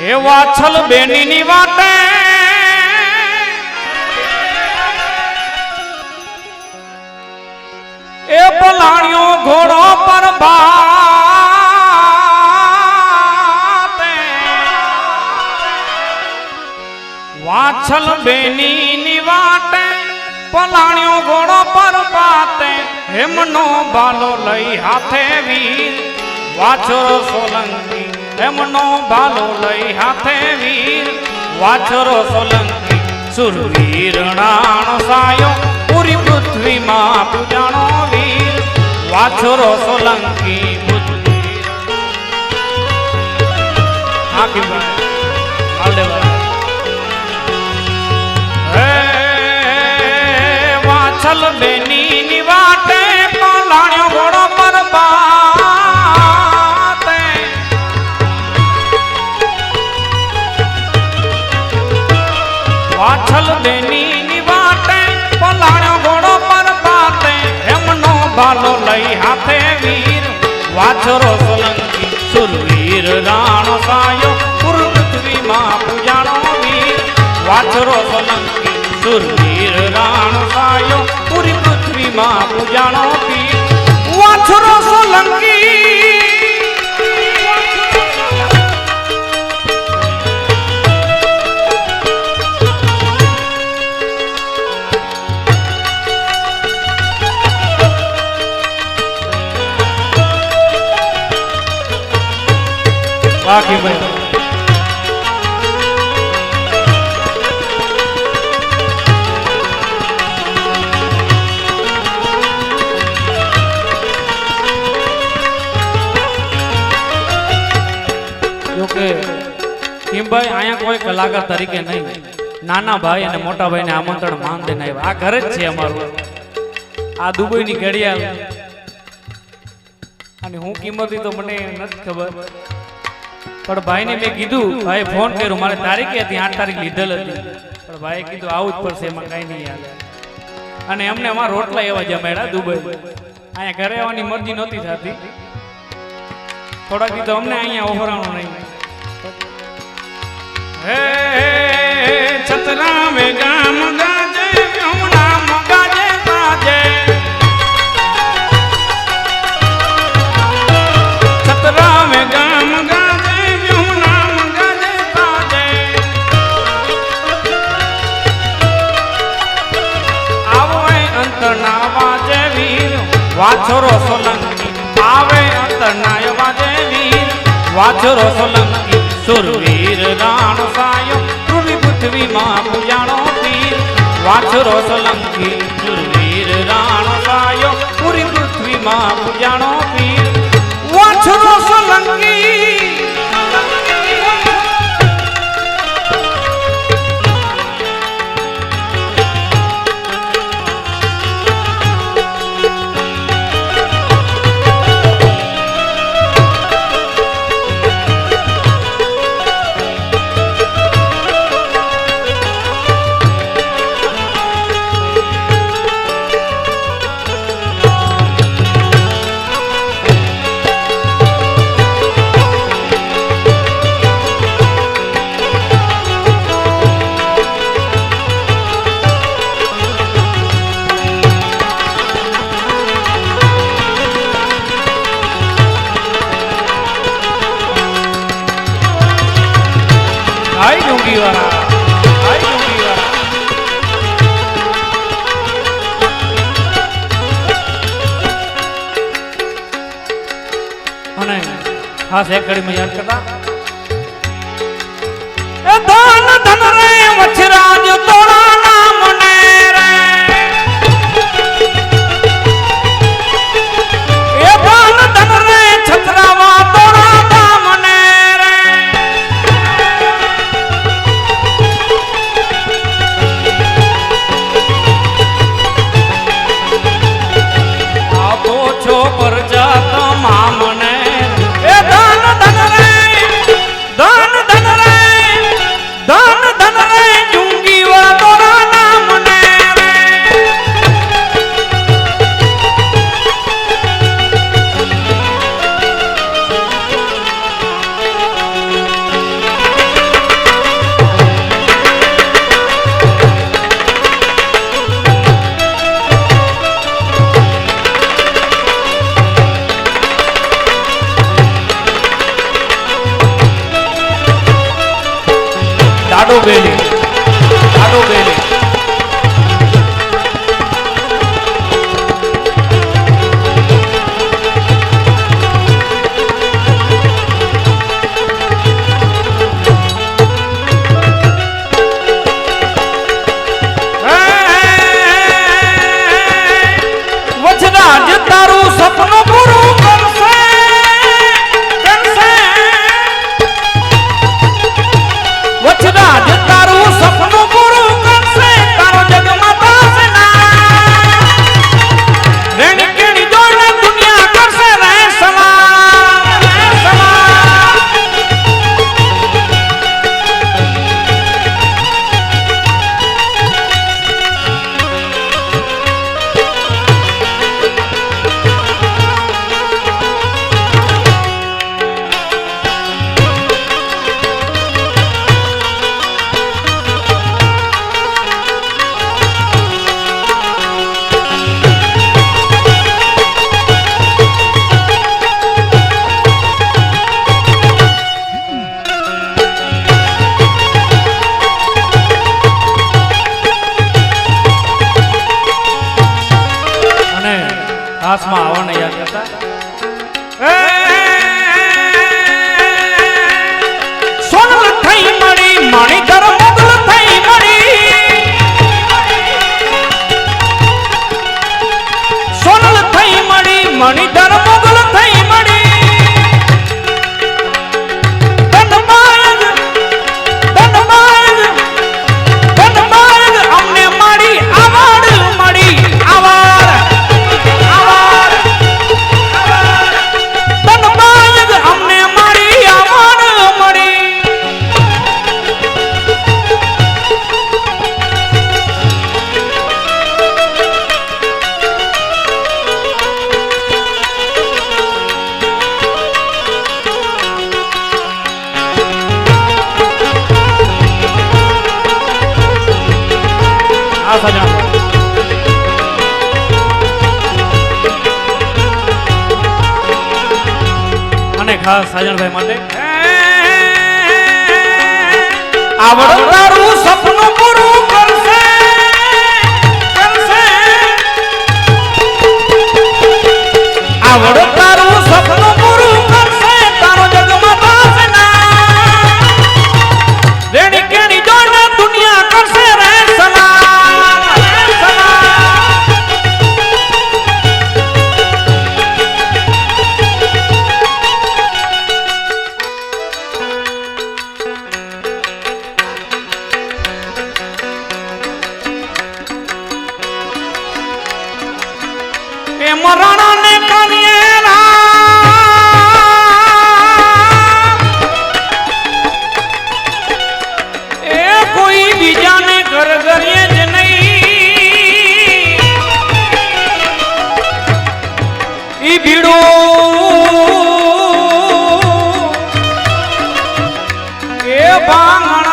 એ વાછલ બેની ની વાટે એ પલાણ્યો ઘોડો પર બાતે વાછલ બેની ની વાટે પલાણ્યો ઘોડો પર બાતે હેમનો બાલો લઈ હાથે વીર વાછરો સોલંકી હેમનો બાલો લઈ હાથે વીર વાછરો સોલંકી સુરવીર રાણો સાયો પૂરી પૃથ્વીમાં પૂજાણો વીર વાછરો સોલંકી બુદ્ધવીર આખી વાછલ બેની ની વાટે પલાણ્યો ઘોડો પર બાતે વાછલ બેની ની વાટે પલાણ્યો ઘોડો પર બાતે હેમનો બાલો લઈ હાથે વીર વાછરો સોલંકી સુરવીર રાણો સાયો પૃથ્વીમાં પૂજાણો વીર વાછરો સોલંકી સુરવીર રાણો સાયો પૂરી પૃથ્વીમાં પૂજાણો વીર વાછરો સોલંકી બાકી ભાઈ ભાઈ અહીંયા કોઈ કલાકાર તરીકે નહીં નાના ભાઈ અને મોટા ભાઈને આમંત્રણ માન દઈને આવ્યા આ ઘર જ છે અમારું આ દુબઈની ઘડિયાળ અને હું કિંમતી તો મને નથી ખબર પણ ભાઈને મેં કીધું ભાઈ ફોન કર્યો મારે તારીખે હતી 8 તારીખ લીધેલ હતી પણ ભાઈએ કીધું આવું જ પડશે એમાં કઈ નહીં આવે અને એમને અમારા રોટલા એવા જમાડ્યા દુબઈ અહીંયા ઘરે આવવાની મરજી નહોતી થતી થોડાક કીધું અમને અહીંયા ઓહરાણું નહીં છતરા મે ગામ ગાજે નામ ગાજે ગાજે છતરા મે ગામ ગાજે નામ ગાજે ગાજે આવે અંતરના વાજે વીર વાછરો સોલંકી આવે અંતરના વાજે વીર વાછરો સોલંકી સુરવીર રાણો સાયો પૂરી પૃથ્વીમાં પૂજાણો વીર વાછરો સોલંકી સુરવીર રાણો સાયો પૂરી પૃથ્વીમાં પૂજાણો વીર વાછરો સોલંકી અને ખાસ એક ઘડીમાં યાદ કરતા એ ધન ધન રે વછરાજ તોડા નામ ને રે એ ધન ધન રે છતરાવા તોડા નામ ને રે આપો છો પરજા તમામને બેલી આડો બેલી તારું સપનું પૂરું કરશે વચરાજ તારું સપનું પૂરું કરશે તારો જગમાં થશે રેણી કેણી જોઈને દુનિયા કરશે રે સલામ ખાસમાં આવવાને યાદ કરતા સોનલ થઈ મળી મણિધર મોગલ થઈ મળી સોનલ થઈ મળી મણિધર મોગલ થઈ મળી અમને મળી આવડ મળી આવડ અને ખાસ સાજણભાઈ માટે આવડ તારું સપનું પૂરું કરશે આવડ તારું સપનું પૂરું કરશે તારો જગમાં થશે રેણી કેણી જોઈને દુનિયા કરશે રે મરણા ને એ કોઈ બીજાને ઘર કરીએ જ નહીં ઈ ભીડો એ ભાંગણ